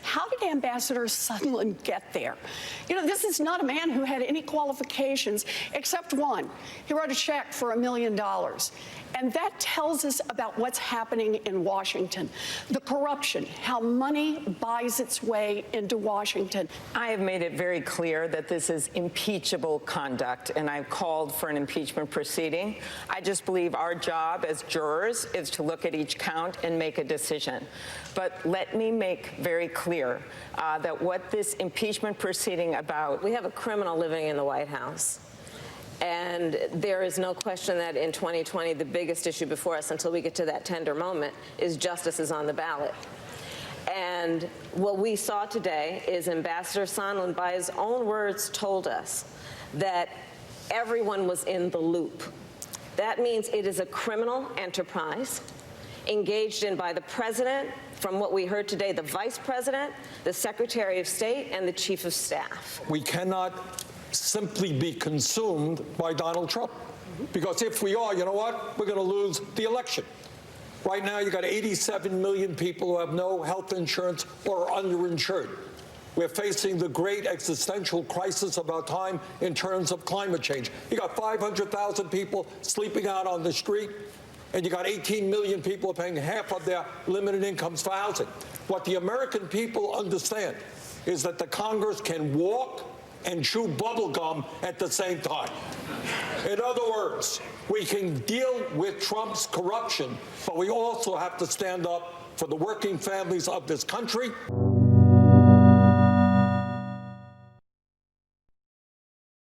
How did Ambassador Sondland get there? You know, this is not a man who had any qualifications except one. He wrote a check for $1 million. And that tells us about what's happening in Washington. The corruption, how money buys its way into Washington. I have made it very clear that this is impeachable conduct, and I've called for an impeachment proceeding. I just believe our job as jurors is to look at each count and make a decision. But let me make very clear that what this impeachment proceeding about. We have a criminal living in the White House. And there is no question that in 2020, the biggest issue before us until we get to that tender moment is justice is on the ballot. And what we saw today is Ambassador Sondland, by his own words, told us that everyone was in the loop. That means it is a criminal enterprise engaged in by the president, from what we heard today, the vice president, the secretary of state, and the chief of staff. We cannot simply be consumed by Donald Trump. Because if we are, you know what? We're going to lose the election. Right now, you got 87 million people who have no health insurance or are underinsured. We're facing the great existential crisis of our time in terms of climate change. You got 500,000 people sleeping out on the street, and you got 18 million people paying half of their limited incomes for housing. What the American people understand is that the Congress can walk and chew bubble gum at the same time. In other words, we can deal with Trump's corruption, but we also have to stand up for the working families of this country.